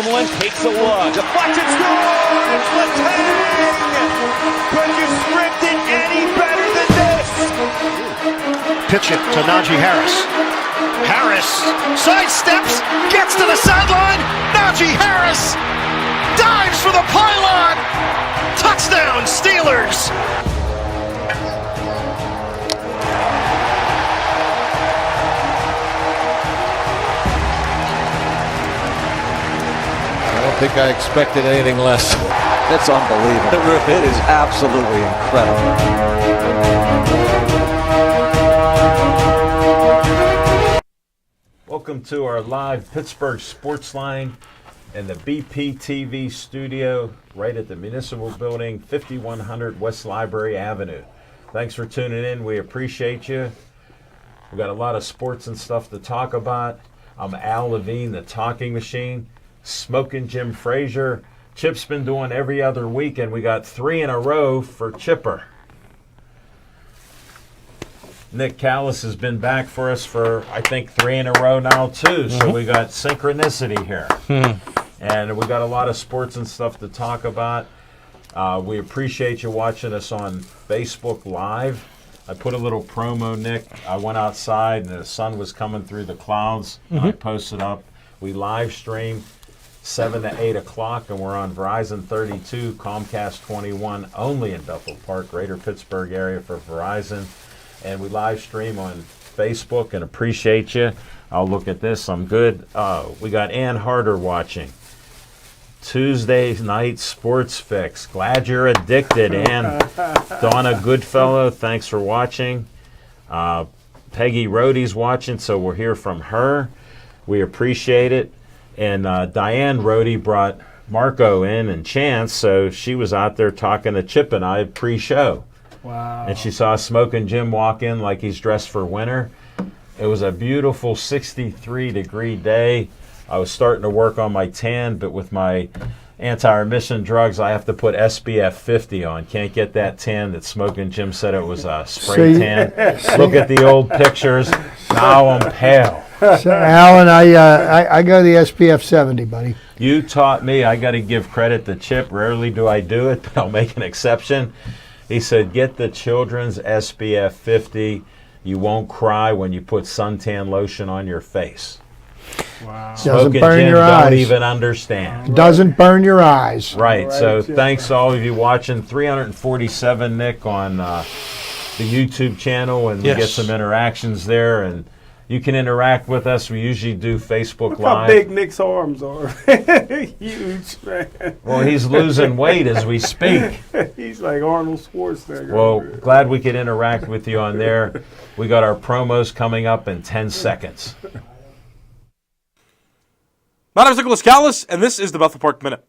Dumoulin takes a look. Deflected, scores! Letang! Could you script it any better than this? Pitch it to Najee Harris. Harris sidesteps, gets to the sideline. Najee Harris dives for the pylon. Touchdown, Steelers! I don't think I expected anything less. That's unbelievable. It is absolutely incredible. Welcome to our live Pittsburgh Sportsline in the BPTV studio right at the Municipal Building, 5100 West Library Avenue. Thanks for tuning in. We appreciate you. We've got a lot of sports and stuff to talk about. I'm Al Levine, the talking machine. Smoking Jim Frazier. Chip's been doing every other week, and we got 3 in a row for Chipper. Nick Callis has been back for us for, I think, 3 in a row now, too. So we got synchronicity here. And we got a lot of sports and stuff to talk about. We appreciate you watching us on Facebook Live. I put a little promo, Nick. I went outside, and the sun was coming through the clouds. I posted up. We live stream 7 to 8 o'clock, and we're on Verizon 32, Comcast 21, only in Bethel Park, greater Pittsburgh area for Verizon. And we live stream on Facebook and appreciate you. I'll look at this. I'm good. We got Ann Harder watching. Tuesday night sports fix. Glad you're addicted, Ann. Donna Goodfellow, thanks for watching. Peggy Rohde's watching, so we'll hear from her. We appreciate it. And Diane Rohde brought Marco in and Chance, so she was out there talking to Chip and I pre-show. Wow. And she saw Smoking Jim walk in like he's dressed for winter. It was a beautiful 63-degree day. I was starting to work on my tan, but with my anti-remission drugs, I have to put SPF 50 on. Can't get that tan that Smoking Jim said it was a spray tan. Look at the old pictures. Now I'm pale. So, Alan, I go the SPF 70, buddy. You taught me. I got to give credit to Chip. Rarely do I do it, but I'll make an exception. He said, get the children's SPF 50. You won't cry when you put suntan lotion on your face. Wow. Smoking Doesn't burn Jim your don't eyes. even understand. Doesn't burn your eyes. Right. So yeah. thanks to all of you watching. 347, Nick, on the YouTube channel, and we get some interactions there. And you can interact with us. We usually do Facebook Look Live. how big Nick's arms are. Huge, man. Well, he's losing weight as we speak. He's like Arnold Schwarzenegger. Well, glad we could interact with you on there. We got our promos coming up in 10 seconds. My name is Nicholas Callis, and this is the Bethel Park Minute.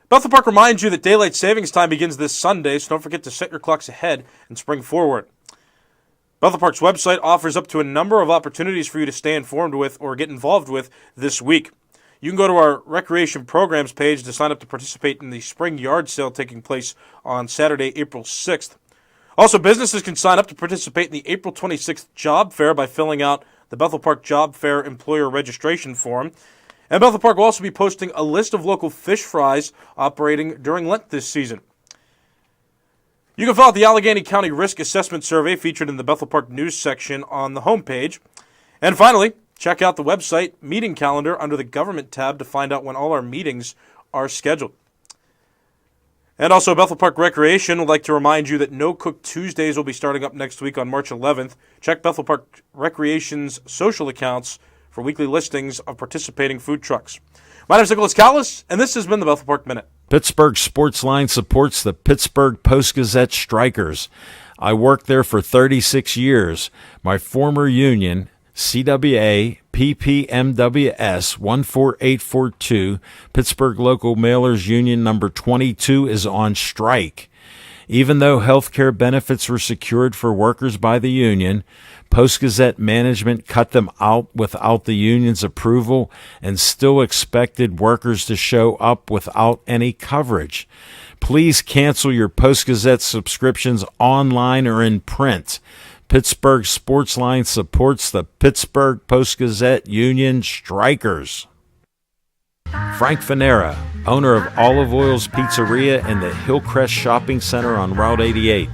Bethel Park reminds you that daylight savings time begins this Sunday, so don't forget to set your clocks ahead and spring forward. Bethel Park's website offers up to a number of opportunities for you to stay informed with or get involved with this week. You can go to our recreation programs page to sign up to participate in the spring yard sale taking place on Saturday, April 6th. Also, businesses can sign up to participate in the April 26th job fair by filling out the Bethel Park Job Fair Employer Registration Form. And Bethel Park will also be posting a list of local fish fries operating during Lent this season. You can fill out the Allegheny County Risk Assessment Survey featured in the Bethel Park News section on the homepage. And finally, check out the website meeting calendar under the Government tab to find out when all our meetings are scheduled. And also, Bethel Park Recreation would like to remind you that No Cook Tuesdays will be starting up next week on March 11th. Check Bethel Park Recreation's social accounts for weekly listings of participating food trucks. My name is Nicholas Callis, and this has been the Bethel Park Minute. Pittsburgh Sportsline supports the Pittsburgh Post-Gazette Strikers. I worked there for 36 years. My former union, CWA PPMWS 14842, Pittsburgh Local Mailers Union number 22, is on strike. Even though health care benefits were secured for workers by the union, Post-Gazette management cut them out without the union's approval and still expected workers to show up without any coverage. Please cancel your Post-Gazette subscriptions online or in print. Pittsburgh Sportsline supports the Pittsburgh Post-Gazette Union Strikers. Frank Fanera, owner of Olive Oil's Pizzeria and the Hillcrest Shopping Center on Route 88.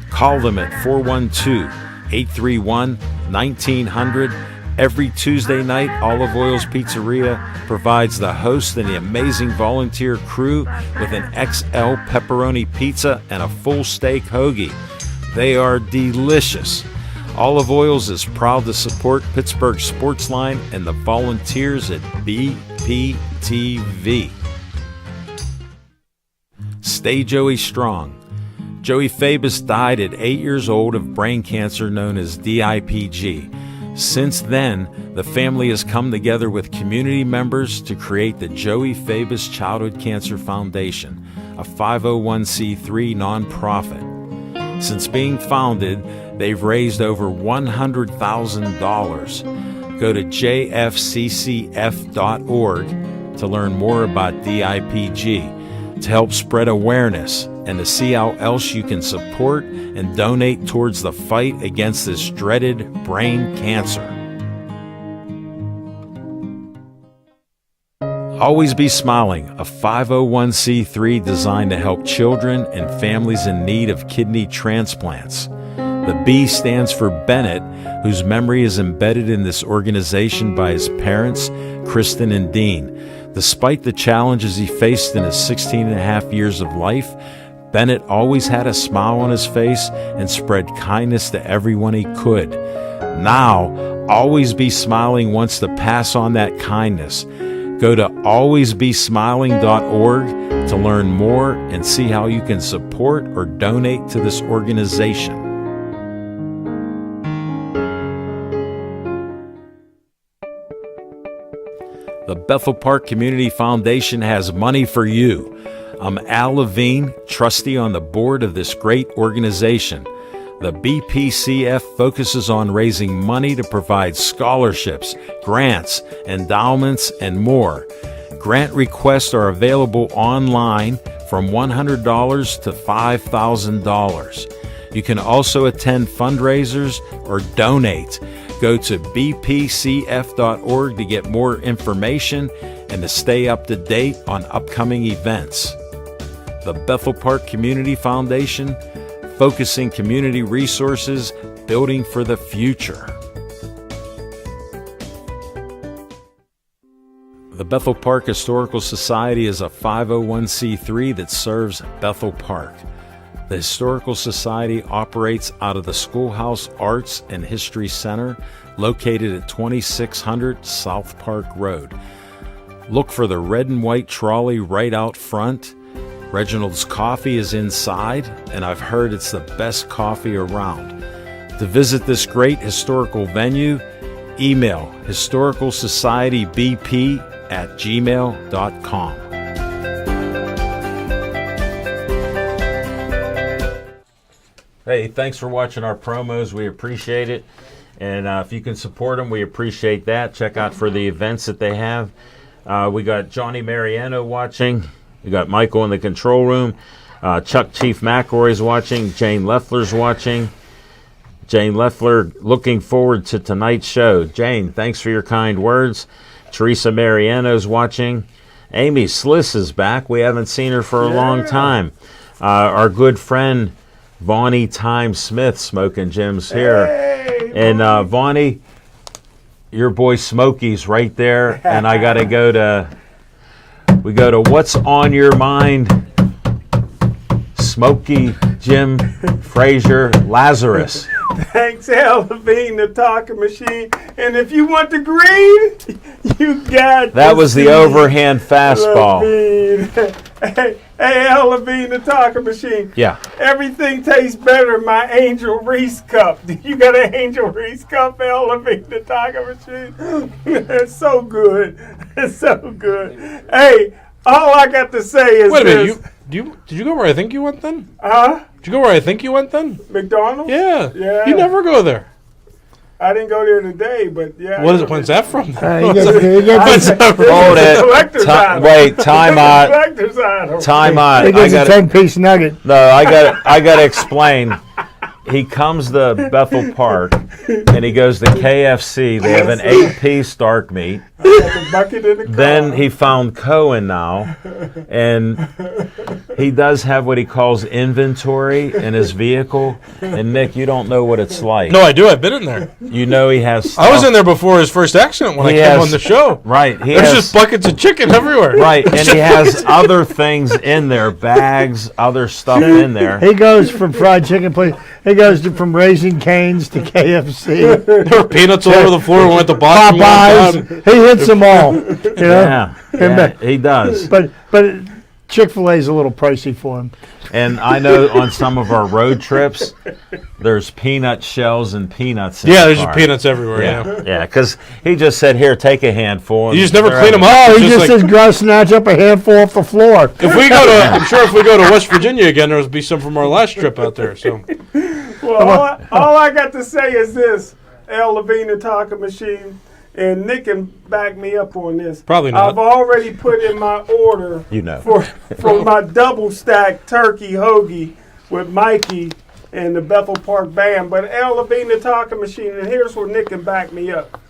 Call them at 412-831-1900. Every Tuesday night, Olive Oil's Pizzeria provides the host and the amazing volunteer crew with an XL pepperoni pizza and a full steak hoagie. They are delicious. Olive Oils is proud to support Pittsburgh Sportsline and the volunteers at BPTV. Stay Joey strong. Joey Fabus died at 8 years old of brain cancer known as DIPG. Since then, the family has come together with community members to create the Joey Fabus Childhood Cancer Foundation, a 501c3 nonprofit. Since being founded, they've raised over $100,000. Go to jfccf.org to learn more about DIPG, to help spread awareness, and to see how else you can support and donate towards the fight against this dreaded brain cancer. Always Be Smiling, a 501c3 designed to help children and families in need of kidney transplants. The B stands for Bennett, whose memory is embedded in this organization by his parents, Kristen and Dean. Despite the challenges he faced in his 16 and a half years of life, Bennett always had a smile on his face and spread kindness to everyone he could. Now, Always Be Smiling wants to pass on that kindness. Go to alwaysbesmiling.org to learn more and see how you can support or donate to this organization. The Bethel Park Community Foundation has money for you. I'm Al Levine, trustee on the board of this great organization. The BPCF focuses on raising money to provide scholarships, grants, endowments, and more. Grant requests are available online from $100 to $5,000. You can also attend fundraisers or donate. Go to bpcf.org to get more information and to stay up to date on upcoming events. The Bethel Park Community Foundation, focusing community resources, building for the future. The Bethel Park Historical Society is a 501c3 that serves Bethel Park. The Historical Society operates out of the Schoolhouse Arts and History Center, located at 2600 South Park Road. Look for the red and white trolley right out front. Reginald's Coffee is inside, and I've heard it's the best coffee around. To visit this great historical venue, email historicalsocietybp@gmail.com. Hey, thanks for watching our promos. We appreciate it. And if you can support them, we appreciate that. Check out for the events that they have. We got Johnny Mariano watching. We got Michael in the control room. Chuck Chief McElroy's watching. Jane Leffler's watching. Jane Leffler, looking forward to tonight's show. Jane, thanks for your kind words. Teresa Mariano's watching. Amy Sliss is back. We haven't seen her for a long time. Our good friend Vonnie Time Smith, Smoking Jim's here. Hey, and Vonnie, your boy Smokey's right there. And I got to go to What's on Your Mind? Smokey, Jim, Frazier, Lazarus. Thanks, Al Levine, the talking machine. And if you want the green, you got That was the overhand fastball. Hey, Al Levine, the talking machine. Yeah. Everything tastes better in my Angel Reese cup. You got an Angel Reese cup, Al Levine, the talking machine? It's so good. It's so good. Hey, all I got to say is Wait a this. minute, did you go where I think you went then? Huh? Did you go where I think you went then? McDonald's? Yeah. Yeah. You never go there. I didn't go there today, but yeah. When's that from? You get When's that from? Hold it. Collector's item. Wait, time out. Collector's item. Time out. He I gets a got 10-piece nugget. No, I got to explain. he comes to Bethel Park, and he goes to KFC. They have an 8-piece dark meat. The bucket in the car. Then he found Cohen now, and he does have what he calls inventory in his vehicle. And Nick, you don't know what it's like. No, I do. I've been in there. You know he has stuff. I was in there before his first accident when I came on the show. Right. There's just buckets of chicken everywhere. Right, and he has other things in there, bags, other stuff in there. He goes from fried chicken place. He goes from Raising Cane's to KFC. There were peanuts all over the floor. We went to Boston. Popeyes. He hits them all. You know? Yeah, he does. But Chick-fil-A is a little pricey for him. And I know on some of our road trips, there's peanut shells and peanuts in Yeah, the there's car. just peanuts everywhere. Yeah, because he just said, here, take a handful. You just never clean them up. Oh, It's he just like- says, go snatch up a handful off the floor. If we go to, I'm sure if we go to West Virginia again, there'll be some from our last trip out there. So Well, all I got to say is this, Al Levine, the talking machine, and Nick can back me up on this. Probably not. I've already put in my order for my double stack turkey hoagie with Mikey and the Bethel Park Band. But Al Levine, the talking machine, and here's where Nick can back me up.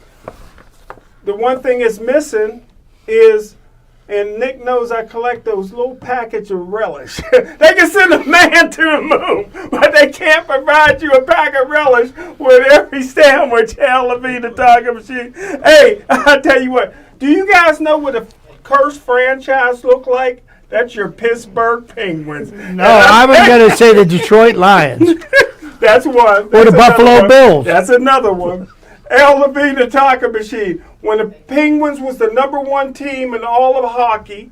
The one thing it's missing is, and Nick knows I collect those little packets of relish. They can send a man to the moon, but they can't provide you a pack of relish with every sandwich. Al Levine, the talking machine. Hey, I'll tell you what. Do you guys know what a cursed franchise look like? That's your Pittsburgh Penguins. No, I was going to say the Detroit Lions. That's one. Or the That's another Buffalo one. Bills. That's another one. Al Levine, the talking machine. When the Penguins was the #1 team in all of hockey,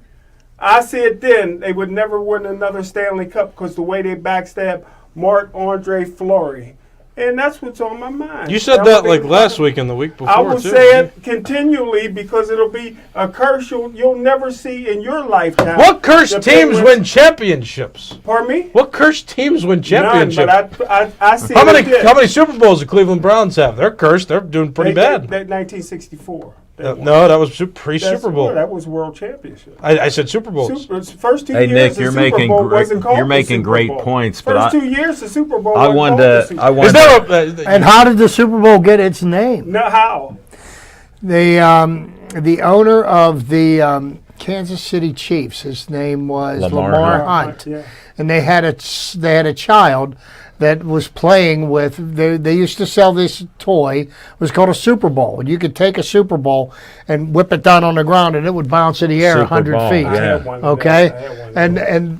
I said then they would never win another Stanley Cup because the way they backstabbed Marc-Andre Fleury. And that's what's on my mind. you said that like last week and the week before I will too. say it continually because it'll be a curse you'll never see in your lifetime. What cursed The teams Penguins- win championships? Pardon me? What cursed teams win championships? None, but I see How it many this. how many Super Bowls the Cleveland Browns have? They're cursed. They're doing pretty bad. 1964. No, that was pre-Super Bowl. That was World Championship. I said Super Bowls. First 2 Hey, years, Nick, the you're Super making Bowl great- wasn't called you're the making Super great Bowl. points, but First I- 2 years, the Super Bowl I wasn't wanted called the to. Super I Bowl. wanted Is to- there a, And how did the Super Bowl get its name? No, how? The owner of the Kansas City Chiefs, his name was Lamar Lamar Hunt. Hunt, Yeah. and they had a child that was playing with. They used to sell this toy. It was called a Super Bowl, and you could take a Super Bowl and whip it down on the ground, and it would bounce in the air Super 100 Bowl, feet. I yeah. had one of Okay, those. I had one of and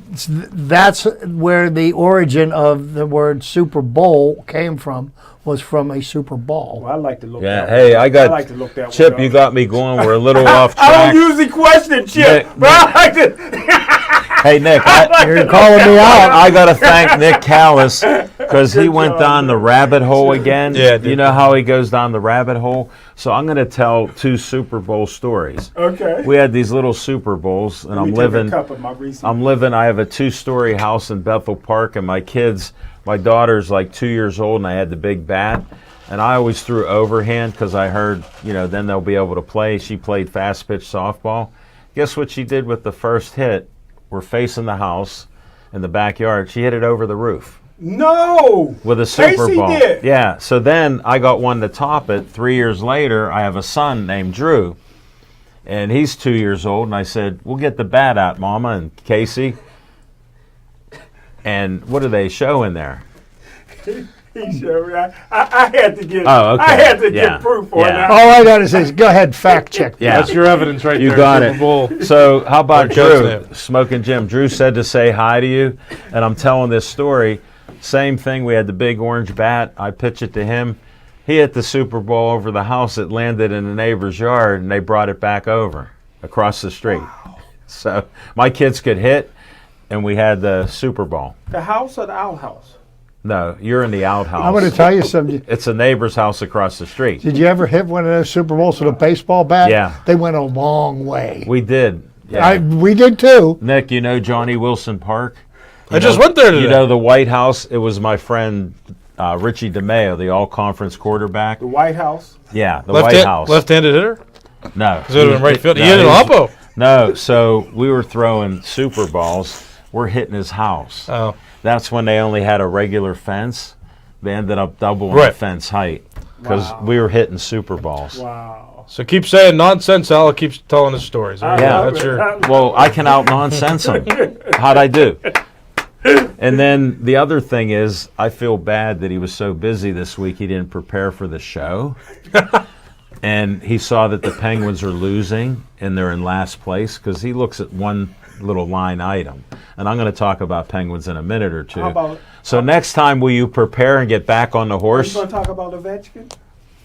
that's where the origin of the word Super Bowl came from. Was from a Super Bowl. Well, I like to look Yeah, that hey, one. I got like to look that Chip. one You up. got me going. We're a little off I track. don't usually question Chip, Nick, but I like to. Hey, Nick, You're calling me out. I got to thank Nick Callis because he Good went job, down the Nick. rabbit hole again. Yeah, I did. You know how he goes down the rabbit hole? So I'm going to tell 2 Super Bowl stories. Okay. We had these little Super Bowls, and Let me I'm take a living. cup of my Reese's. I have a 2-story house in Bethel Park, and my daughter's like 2 years old, and I had the big bat. And I always threw overhand because I heard, then they'll be able to play. She played fast pitch softball. Guess what she did with the first hit? We're facing the house in the backyard. She hit it over the roof No. with a Super Casey Bowl. did. Yeah. So then I got one to top it. 3 years later, I have a son named Drew, and he's 2 years old. And I said, "We'll get the bat out, Mama and Casey." And what do they show in there? He showed me. I had to get. Oh, okay. I had to Yeah. get proof on Yeah. that. All I got to say is, go ahead, fact check. Yeah. That's your evidence right You there. got Super it. Bowl. So how about Our coach Drew, name. Smoking Jim? Drew said to say hi to you, and I'm telling this story. Same thing. We had the big orange bat. I pitched it to him. He hit the Super Bowl over the house. It landed in the neighbor's yard, and they brought it back over across the street. So my kids could hit, and we had the Super Bowl. The house or the outhouse? No, you're in the outhouse. I'm going to tell you something. It's a neighbor's house across the street. Did you ever hit one of those Super Bowls with a baseball bat? Yeah. They went a long way. We did. Yeah. We did too. Nick, you know Johnny Wilson Park? I just went there today. You know the White House? It was my friend Richie DeMeo, the all-conference quarterback. The White House. Yeah, the White House. Left-handed hitter? No. Is it in right field? He no, hit an he's- oppo. No, so we were throwing Super Balls. We're hitting his house. Oh. That's when they only had a regular fence. they ended up doubling Right. the fence height because we were hitting Super Balls. Wow. So keep saying nonsense. Al keeps telling his stories. All right, Yeah. that's your. Well, I can out nonsense him. How'd I do? And then the other thing is, I feel bad that he was so busy this week he didn't prepare for the show. And he saw that the Penguins are losing and they're in last place because he looks at one little line item. And I'm going to talk about Penguins in a minute or two. How about, So next time, will you prepare and get back on the are you horse? going to talk about Ovechkin?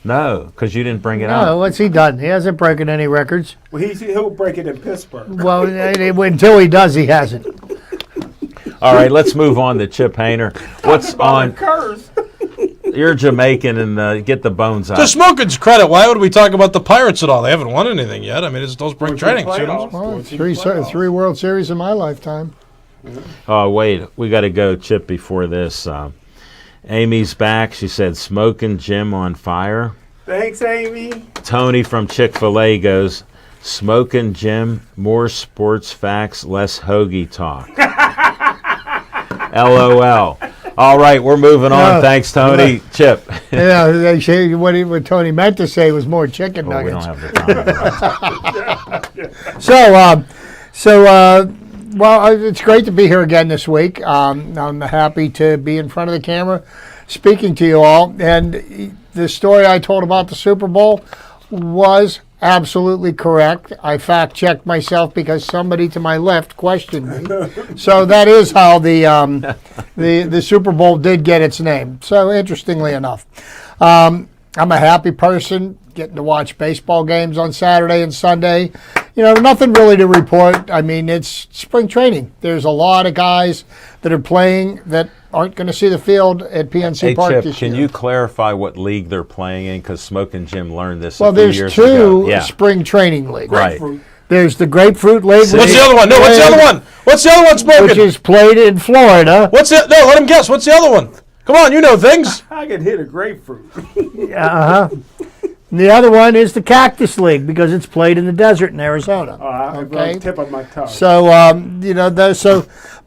No, because you didn't bring it No, up. what's he done? He hasn't broken any records. Well, he'll break it in Pittsburgh. Well, until he does, he hasn't. All right, let's move on to Chip Hayner. What's on? Curse. You're Jamaican and get the bones out. To Smokin's credit, why would we talk about the Pirates at all? They haven't won anything yet. I mean, it's still spring training. Playoffs. Well, three World Series in my lifetime. Oh, wait. We got to go, Chip, before this. Amy's back. She said, Smoking Jim on fire. Thanks, Amy. Tony from Chick-fil-A goes, Smoking Jim, more sports facts, less hoagie talk. LOL. All right, we're moving on. No. Thanks, Tony. Chip. Yeah, what Tony meant to say was more chicken Well, we nuggets. don't have the time. Well, it's great to be here again this week. I'm happy to be in front of the camera speaking to you all. And the story I told about the Super Bowl was absolutely correct. I fact-checked myself because somebody to my left questioned me. So that is how the Super Bowl did get its name. So interestingly enough. I'm a happy person getting to watch baseball games on Saturday and Sunday. You know, nothing really to report. I mean, it's spring training. There's a lot of guys that are playing that aren't going to see the field at PNC Hey, Park Chip, this can year. you clarify what league they're playing in? Because Smoking Jim learned this Well, a few there's years two ago. Yeah, spring training leagues. right. There's the Grapefruit League, See? What's the other one? No, what's the other one? What's the other one, which Smokin? is played in Florida. What's the? No, let him guess. What's the other one? Come on, you know things. I can hit a grapefruit. And the other one is the Cactus League because it's played in the desert in Arizona. I'm on the tip of my tongue. So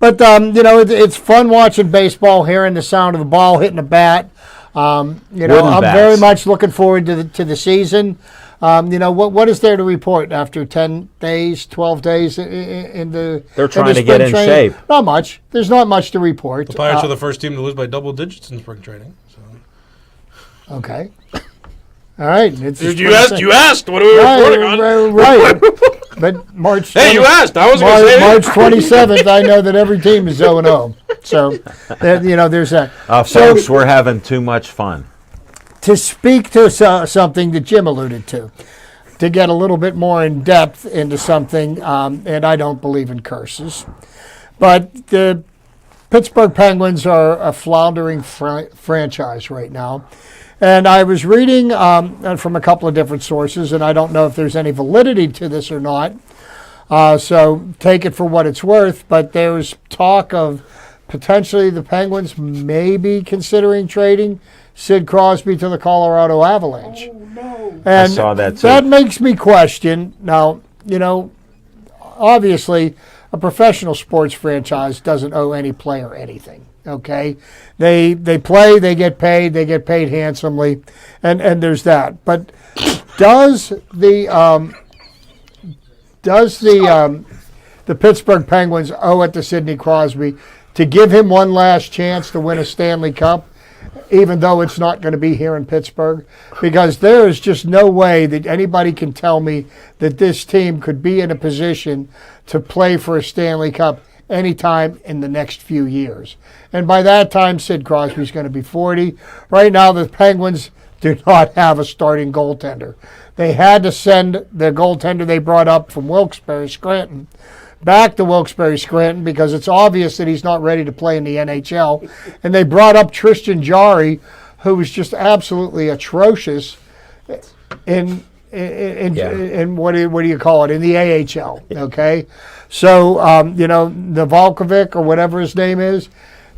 it's fun watching baseball, hearing the sound of the ball hitting the bat. I'm Wooden very bats. much looking forward to the season. What is there to report after 10 days, 12 days in the? They're trying the to get spring in training? shape. Not much. There's not much to report. The Pirates are the first team to lose by double digits in spring training. So. Okay. All right. It's a You spring asked. training. You asked. What are we reporting on? Right. But March. Hey, you asked. I was going to say March 27th, I know that every team is 0-0. So, there's that. Folks, we're having too much fun. To speak to something that Jim alluded to get a little bit more in depth into something, and I don't believe in curses, but the Pittsburgh Penguins are a floundering franchise right now. And I was reading from a couple of different sources, and I don't know if there's any validity to this or not. So take it for what it's worth. But there's talk of potentially the Penguins maybe considering trading Sid Crosby to the Colorado Avalanche. Oh, no. And I saw that, too. That makes me question. Now, obviously, a professional sports franchise doesn't owe any player anything. Okay, they play, they get paid handsomely, and there's that. But does the Pittsburgh Penguins owe it to Sidney Crosby to give him one last chance to win a Stanley Cup, even though it's not going to be here in Pittsburgh? Because there is just no way that anybody can tell me that this team could be in a position to play for a Stanley Cup anytime in the next few years. And by that time, Sid Crosby's going to be 40. Right now, the Penguins do not have a starting goaltender. They had to send the goaltender they brought up from Wilkes-Barre, Scranton, back to Wilkes-Barre, Scranton, because it's obvious that he's not ready to play in the NHL. And they brought up Tristan Jarry, who was just absolutely atrocious in what do you call it, in the AHL, okay? So, Navalkovic or whatever his name is,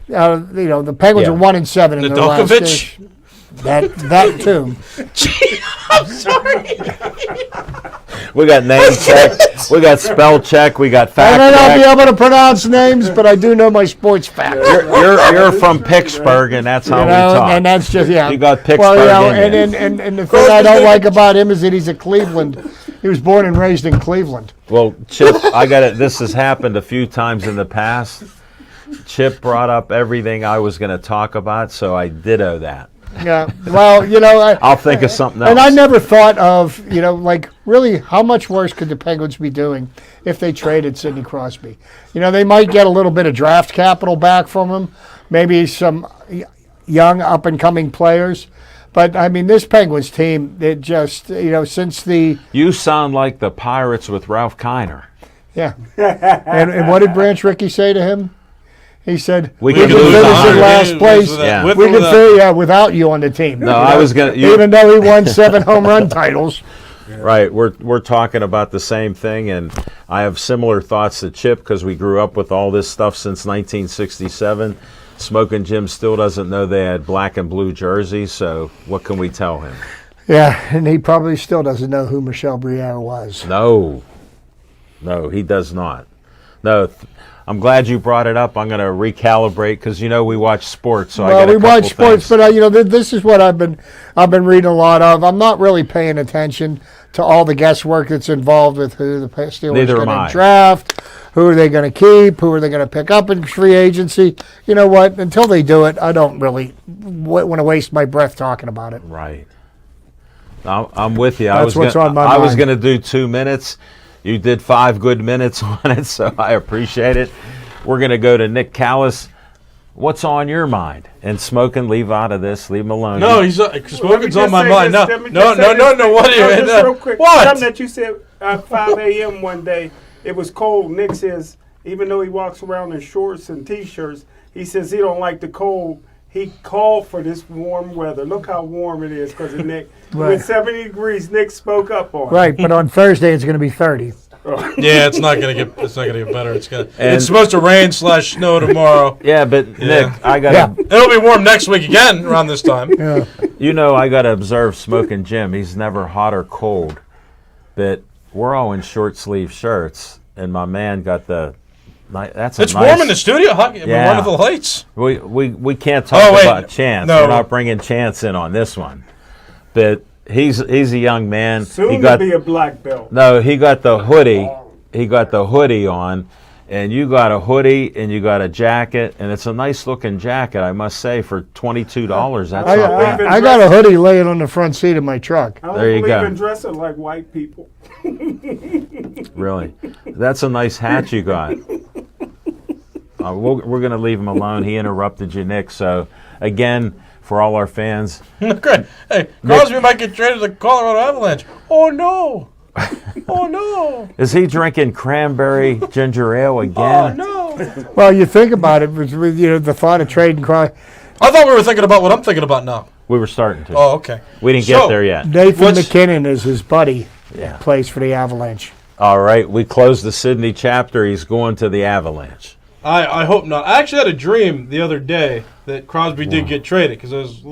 the Penguins are 1-7 in their last. Nedeljkovic? That too. We got name check. We got spell check. We got I fact may not be check. able to pronounce names, but I do know my sports facts. You're from Pittsburgh, and that's how we talk. And that's just You got Pittsburgh Well, in you. and the thing I don't like about him is that he's a Cleveland. He was born and raised in Cleveland. Well, Chip, I got it. This has happened a few times in the past. Chip brought up everything I was going to talk about, so I ditto that. Yeah. Well, I'll think of something else. And I never thought of, really how much worse could the Penguins be doing if they traded Sidney Crosby? They might get a little bit of draft capital back from him, maybe some young up-and-coming players. But, I mean, this Penguins team, it just, since the... You sound like the Pirates with Ralph Kiner. Yeah. and what did Branch Rickey say to him? He said, We can can lose finish in 100 last place. Yeah. We can finish without you on the team. No, I was going to... Even though he won 7 home run titles. Right, we're talking about the same thing, and I have similar thoughts to Chip because we grew up with all this stuff since 1967. Smoking Jim still doesn't know they had black and blue jerseys, so what can we tell him? Yeah, and he probably still doesn't know who Michel Briere was. No, he does not. No, I'm glad you brought it up. I'm going to recalibrate because we watch sports, so I got a couple watch sports, things. but this is what I've been reading a lot of. I'm not really paying attention to all the guesswork that's involved with who the Steelers are going to draft, who are they going to keep, who are they going to pick up in free agency. You know what? Until they do it, I don't really want to waste my breath talking about it. Right. I'm with you. That's what's on my mind. I was going to do 2 minutes. You did 5 good minutes on it, so I appreciate it. We're going to go to Nick Callis. What's on your mind? And Smoking, leave out of this. Leave him alone. No, Smoking's on my mind. No. What are you? Just real quick. What? Something that you said at 5 a.m. one day. It was cold. Nick says, even though he walks around in shorts and T-shirts, he says he don't like the cold. He called for this warm weather. Look how warm it is because of Nick. Right. With 70 degrees, Nick spoke up on it. Right, but on Thursday it's going to be 30. Yeah, it's not gonna get better. It's supposed to rain / snow tomorrow. Yeah, but Nick, I got It'll be warm next week again around this time. Yeah. I got to observe Smoking Jim. He's never hot or cold. But we're all in short sleeve shirts, and my man got the. It's warm in the studio. One of the lights. We can't talk about Chance. No. We're not bringing Chance in on this one. But he's a young man. Soon to be a black belt. No, he got the hoodie. He got the hoodie on, and you got a hoodie and you got a jacket, and it's a nice looking jacket, I must say, for $22. That's not bad. I got a hoodie laying on the front seat of my truck. I don't There you believe go. in dressing like white people. Really, that's a nice hat you got. We're going to leave him alone. He interrupted you, Nick. So again, for all our fans, Great. Hey, Crosby might get traded to the Colorado Avalanche. Oh no! Oh no! is he drinking cranberry ginger ale again? Oh no! Well, you think about it, with the thought of trading Crosby. I thought we were thinking about what I'm thinking about now. We were starting to. Oh, okay. We didn't get there yet. Nathan McKinnon is his buddy. Yeah. Plays for the Avalanche. All right, we closed the Sydney chapter. He's going to the Avalanche. I hope not. I actually had a dream the other day that Crosby did get traded because I was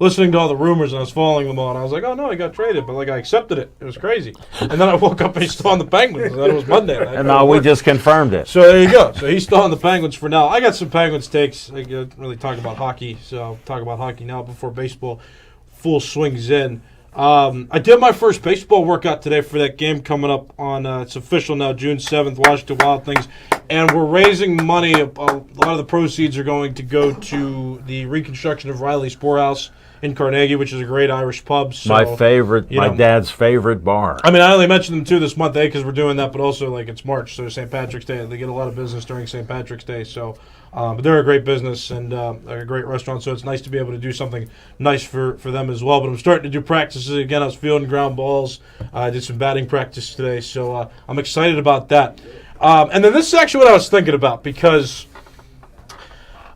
listening to all the rumors and I was following them all, and I was like, oh no, he got traded, but I accepted it. It was crazy. And then I woke up and he's still on the Penguins, and then it was Monday. And now we just confirmed it. So there you go. So he's still on the Penguins for now. I got some Penguins takes. I can't really talk about hockey, so I'll talk about hockey now before baseball full swings in. I did my first baseball workout today for that game coming up on, it's official now, June 7th, Washington Wild Things. And we're raising money. A lot of the proceeds are going to go to the reconstruction of Riley's Poorhouse in Carnegie, which is a great Irish pub. So, My favorite, my dad's favorite bar. I mean, I only mentioned them too this month, because we're doing that, but also it's March, so St. Patrick's Day. They get a lot of business during St. Patrick's Day, so but they're a great business and they're a great restaurant, so it's nice to be able to do something nice for them as well. But I'm starting to do practices again. I was fielding ground balls. I did some batting practice today, so I'm excited about that. And then this is actually what I was thinking about, because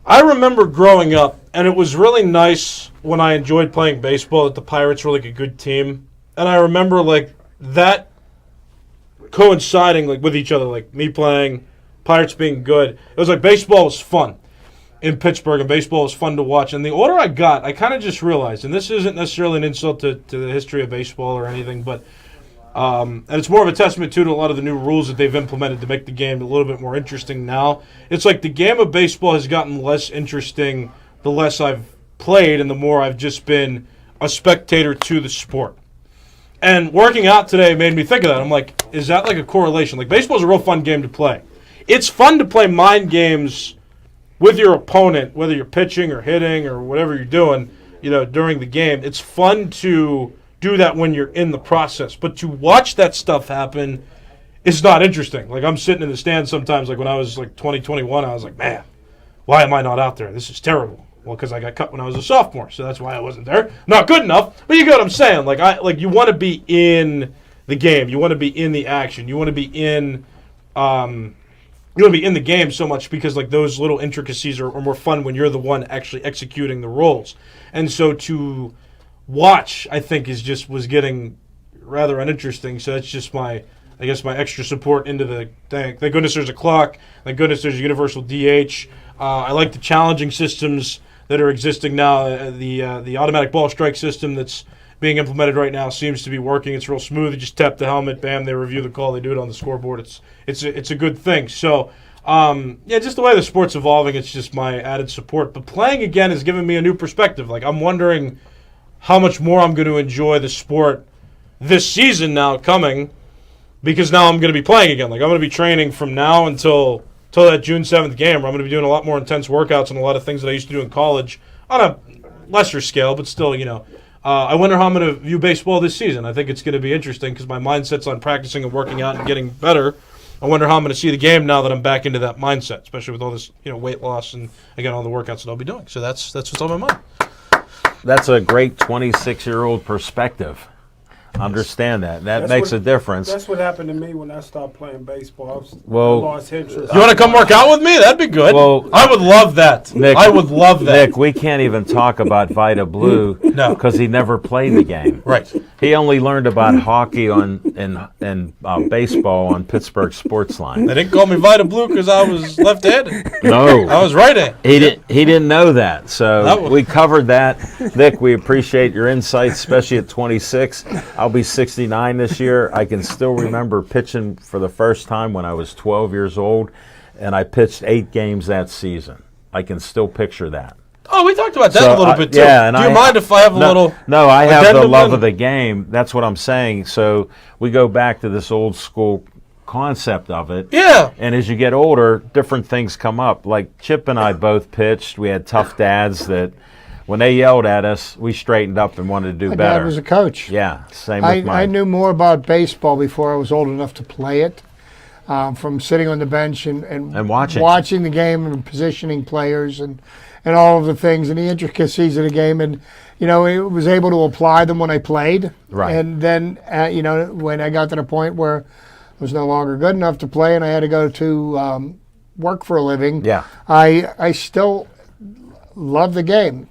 I remember growing up, and it was really nice when I enjoyed playing baseball that the Pirates were a good team. And I remember that coinciding with each other, me playing, Pirates being good. It was baseball was fun. in Pittsburgh, and baseball is fun to watch. And the older I got, I kind of just realized, and this isn't necessarily an insult to the history of baseball or anything, but and it's more of a testament to a lot of the new rules that they've implemented to make the game a little bit more interesting now. It's like the game of baseball has gotten less interesting the less I've played and the more I've just been a spectator to the sport. And working out today made me think of that. I'm like, is that like a correlation? Like, baseball's a real fun game to play. It's fun to play mind games with your opponent, whether you're pitching or hitting or whatever you're doing, during the game. It's fun to do that when you're in the process. But to watch that stuff happen is not interesting. Like, I'm sitting in the stands sometimes, like when I was like 20, 21, I was like, man, why am I not out there? This is terrible. Well, because I got cut when I was a sophomore, so that's why I wasn't there. Not good enough, but you get what I'm saying. Like you want to be in the game. You want to be in the action. You want to be in the game so much because like those little intricacies are more fun when you're the one actually executing the roles. And so to watch, I think, was getting rather uninteresting. So that's just my extra support into the thing. Thank goodness there's a clock. Thank goodness there's a universal DH. I like the challenging systems that are existing now. The automatic ball strike system that's being implemented right now seems to be working. It's real smooth. You just tap the helmet, bam, they review the call, they do it on the scoreboard. It's a good thing. So, just the way the sport's evolving, it's just my added support. But playing again has given me a new perspective. Like, I'm wondering how much more I'm going to enjoy the sport this season now coming, because now I'm going to be playing again. Like, I'm going to be training from now until that June 7th game, where I'm going to be doing a lot more intense workouts and a lot of things that I used to do in college on a lesser scale, but still, I wonder how I'm going to view baseball this season. I think it's going to be interesting because my mindset's on practicing and working out and getting better. I wonder how I'm going to see the game now that I'm back into that mindset, especially with all this, weight loss and, again, all the workouts that I'll be doing. So that's what's on my mind. That's a great 26-year-old perspective. Understand that. That makes a difference. That's what happened to me when I stopped playing baseball. I lost interest. You want to come work out with me? That'd be good. Well, I would love that. Nick, I would love that. Nick, we can't even talk about Vita Blue because he never played the game. Right. He only learned about hockey and baseball on Pittsburgh Sportsline. They didn't call me Vita Blue because I was left-handed. No. I was right-handed. He didn't know that. So we covered that. Nick, we appreciate your insights, especially at 26. I'll be 69 this year. I can still remember pitching for the first time when I was 12 years old, and I pitched 8 games that season. I can still picture that. Oh, we talked about that a little bit, too. Yeah, and Do you mind if I have a little... No, I have the love of the game. That's what I'm saying. So we go back to this old school concept of it. Yeah. And as you get older, different things come up. Like Chip and I both pitched. We had tough dads that... When they yelled at us, we straightened up and wanted to do better. My dad was a coach. Yeah, same with mine. I knew more about baseball before I was old enough to play it, from sitting on the bench and watching the game and positioning players and all of the things and the intricacies of the game. And, I was able to apply them when I played. Right. And then, when I got to the point where I was no longer good enough to play and I had to go to work for a living, I still love the game.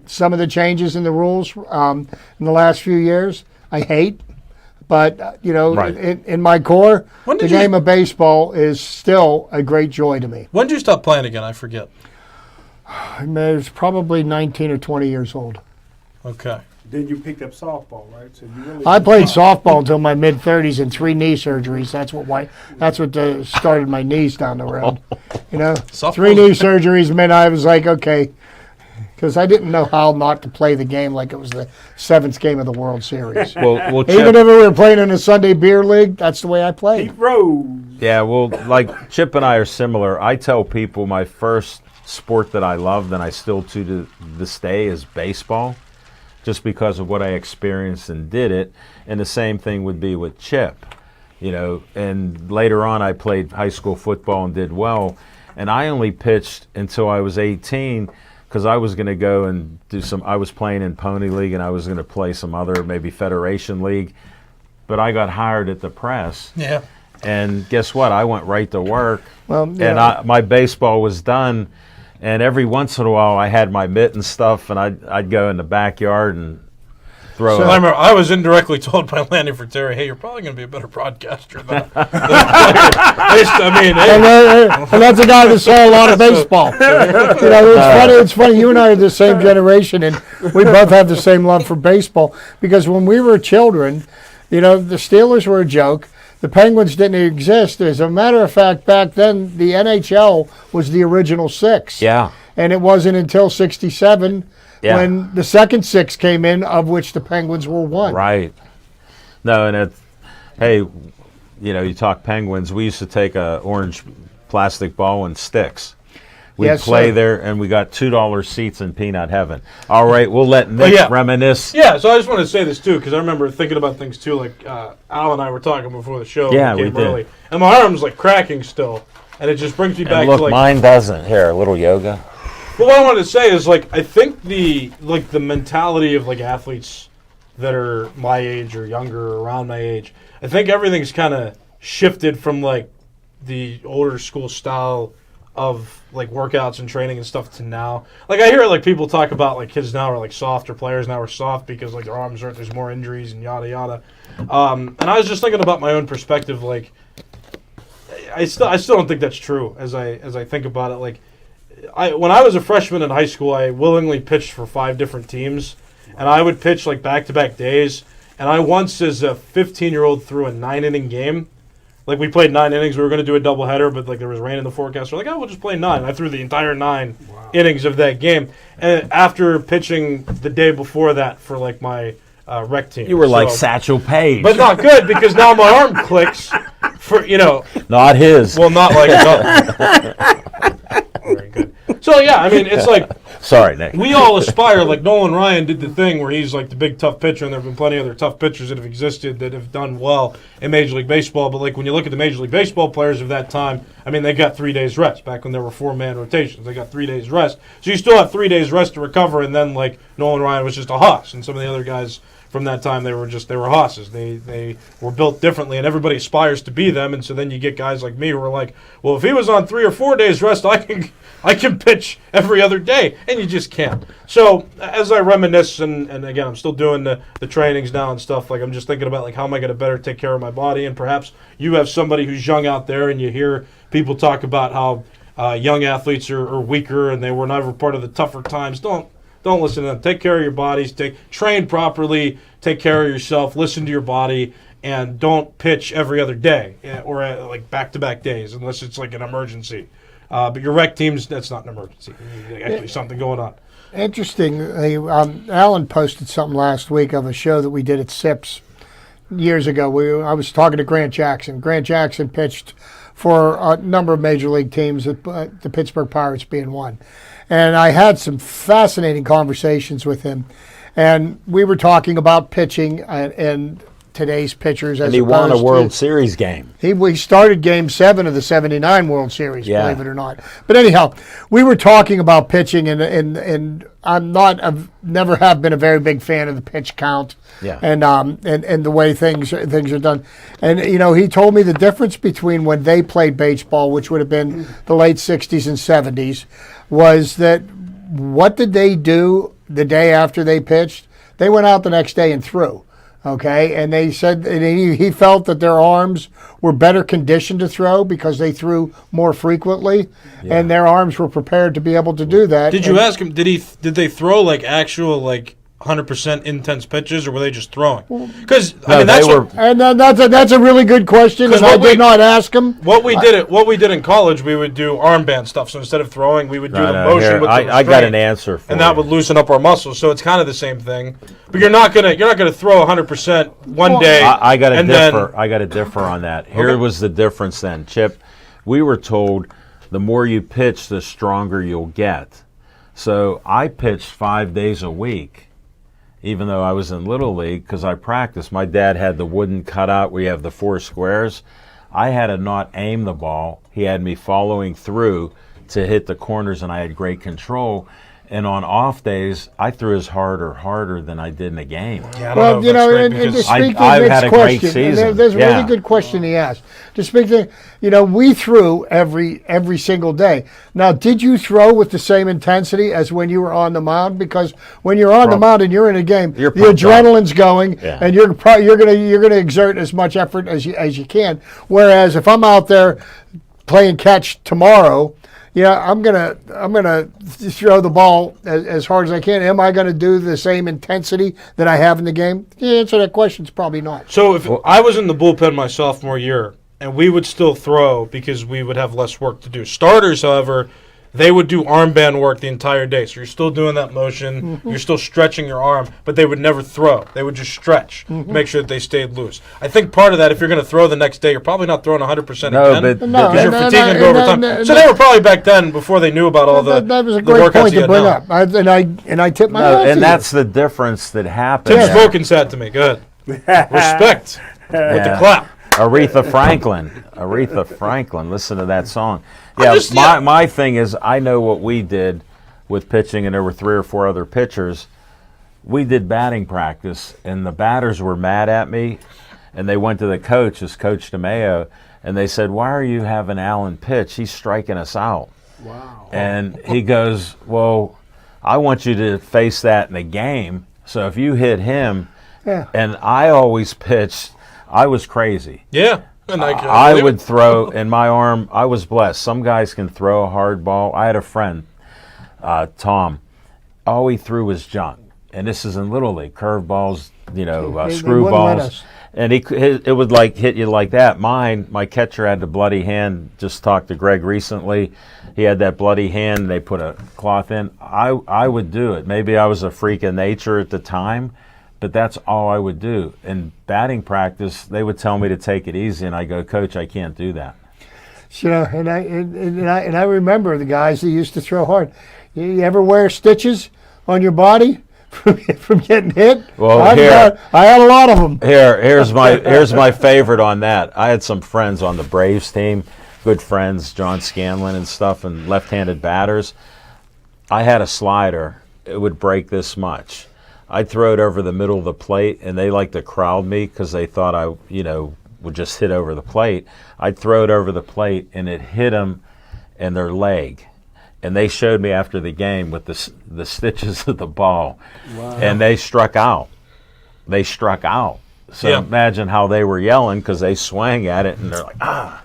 Some of the changes in the rules in the last few years, I hate. But, in my core, the game of baseball is still a great joy to me. When did you stop playing again? I forget. I was probably 19 or 20 years old. Okay. Then you picked up softball, right? So you really I played softball until my mid-30s and 3 knee surgeries. That's what started my knees down the road. 3 knee surgeries meant I was like, okay. Because I didn't know how not to play the game like it was the 7th game of the World Series. Well, Even if we were playing in a Sunday beer league, that's the way I played. He rose. Yeah, well, like Chip and I are similar. I tell people my first sport that I loved, and I still to this day, is baseball, just because of what I experienced and did it. And the same thing would be with Chip. And later on I played high school football and did well. And I only pitched until I was 18 because I was going to go and I was playing in Pony League and I was going to play some other, maybe Federation League. But I got hired at the press. Yeah. And guess what? I went right to work. Well, yeah. And my baseball was done. And every once in a while I had my mitt and stuff and I'd go in the backyard and throw So- it. I remember I was indirectly told by Lanny Fratteri, "Hey, you're probably going to be a better broadcaster than I mean, hey, And that's a guy that saw a lot of baseball. It's funny. You and I are the same generation, and we both have the same love for baseball. Because when we were children, the Steelers were a joke. The Penguins didn't exist. As a matter of fact, back then the NHL was the original six. Yeah. And it wasn't until '67 when the second six came in, of which the Penguins were one. Right. No, and hey, you talk Penguins. We used to take a orange plastic ball and sticks. We'd Yes, play sir. there, and we got $2 seats in Peanut Heaven. All right, we'll let Nick reminisce. yeah. So I just want to say this too, because I remember thinking about things too. Like Al and I were talking before the show. Yeah, we we came did. early, and my arm's like cracking still, and it just brings me back And look, to like. mine doesn't. Here, a little yoga. But what I wanted to say is, like, I think the mentality of like athletes that are my age or younger or around my age, I think everything's kind of shifted from like the older school style of like workouts and training and stuff to now. Like I hear like people talk about like kids now are like soft or players now are soft because like their arms aren't, there's more injuries and yada yada. And I was just thinking about my own perspective. Like I still don't think that's true as I think about it. Like when I was a freshman in high school, I willingly pitched for 5 different teams, and I would pitch like back-to-back days. And I once, as a 15-year-old, threw a 9-inning game. Like we played 9 innings. We were going to do a doubleheader, but like there was rain in the forecast. We're like, oh, we'll just play 9. And I threw the entire 9 innings of that game. And after pitching the day before that for like my rec team, You were like Satchel Paige. but not good because now my arm clicks. For Not his. well, not like very good. So yeah, I mean, it's like. Sorry, Nick. We all aspire, like Nolan Ryan did the thing where he's like the big tough pitcher, and there have been plenty of other tough pitchers that have existed that have done well in Major League Baseball. But like when you look at the Major League Baseball players of that time, I mean, they got 3 days rest back when there were 4-man rotations. They got 3 days rest, so you still have 3 days rest to recover. And then like Nolan Ryan was just a hoss, and some of the other guys from that time they were hosses. They were built differently, and everybody aspires to be them. And so then you get guys like me who are like, well, if he was on 3 or 4 days rest, I can pitch every other day, and you just can't. So as I reminisce, and again, I'm still doing the trainings now and stuff, like I'm just thinking about like how am I going to better take care of my body, and perhaps you have somebody who's young out there, and you hear people talk about how young athletes are weaker, and they were never part of the tougher times. Don't listen to them. Take care of your bodies. Train properly. Take care of yourself. Listen to your body, and don't pitch every other day or like back-to-back days unless it's like an emergency. But your rec teams, that's not an emergency. Actually, something going on. Interesting. Alan posted something last week of a show that we did at SIPS years ago. I was talking to Grant Jackson. Grant Jackson pitched for a number of major league teams, the Pittsburgh Pirates being one. And I had some fascinating conversations with him. And we were talking about pitching and today's pitchers. And he won a World Series game. He started Game 7 of the '79 World Series, Yeah. believe it or not. But anyhow, we were talking about pitching, and I've never have been a very big fan of the pitch count, Yeah. and the way things are done. And he told me the difference between when they played baseball, which would have been the late '60s and '70s, was that what did they do the day after they pitched? They went out the next day and threw. Okay, and they said and he felt that their arms were better conditioned to throw because they threw more frequently, and their arms were prepared to be able to do that. Did you ask him? Did they throw like actual like 100% intense pitches, or were they just throwing? Because I mean that's that's a really good question, and I did not ask him. What we did in college, we would do armband stuff. So instead of throwing, we would do the motion with the I got an answer for and that would loosen up our muscles. So it's kind of the same thing. But you're not gonna throw 100% one day. I got to differ on that. Here was the difference then, Chip. We were told the more you pitch, the stronger you'll get. So I pitched 5 days a week, even though I was in Little League, because I practiced. My dad had the wooden cutout where you have the 4 squares. I had to not aim the ball. He had me following through to hit the corners, and I had great control. And on off days, I threw as harder than I did in a game. Yeah, I don't Well, know you if know, that's great and to because speak to I've Nick's had a great question, season. there's a Yeah. really good question he asked. To speak to, we threw every single day. Now, did you throw with the same intensity as when you were on the mound? Because when you're on the mound and you're in a game, You're the pumped up. adrenaline's going, Yeah. and you're gonna exert as much effort as you can. Whereas if I'm out there playing catch tomorrow, I'm gonna throw the ball as hard as I can. Am I gonna do the same intensity that I have in the game? The answer to that question is probably not. So if I was in the bullpen my sophomore year, and we would still throw because we would have less work to do. Starters, however, they would do armband work the entire day. So you're still doing that motion, you're still stretching your arm, but they would never throw. They would just stretch, make sure that they stayed loose. I think part of that, if you're going to throw the next day, you're probably not throwing 100% No, again. but No, because you're and- fatiguing to go over time. and- So they were probably back then, before they knew about all the That was a the great workouts point you to had bring now. up. And I tip my hat No, to and you. that's the difference that happened. Tim Smoking said to me, go ahead. Respect with the clap. Aretha Franklin. Listen to that song. Yeah, just- my thing is, I know what we did with pitching, and there were 3 or 4 other pitchers. We did batting practice, and the batters were mad at me, and they went to the coach, as Coach DeMeo, and they said, "Why are you having Allen pitch? He's striking us out." Wow. And he goes, "Well, I want you to face that in a game. So if you hit him," and I always pitched. I was crazy. Yeah. And I would throw, and my arm, I was blessed. Some guys can throw a hard ball. I had a friend, Tom. All he threw was junk. And this is in Little League, curveballs, screw wouldn't let balls. us. And it would like hit you like that. My catcher had the bloody hand. Just talked to Greg recently. He had that bloody hand, and they put a cloth in. I would do it. Maybe I was a freak of nature at the time, but that's all I would do. In batting practice, they would tell me to take it easy, and I go, "Coach, I can't do that." And I remember the guys that used to throw hard. You ever wear stitches on your body from getting hit? Well, I had a lot of them. Here's my favorite on that. I had some friends on the Braves team, good friends, John Scanlon and stuff, and left-handed batters. I had a slider. It would break this much. I'd throw it over the middle of the plate, and they like to crowd me because they thought I, would just hit over the plate. I'd throw it over the plate, and it hit them in their leg. And they showed me after the game with the stitches of the ball. Wow. And they struck out. So imagine how they were yelling because they swang at it, and they're like, ah.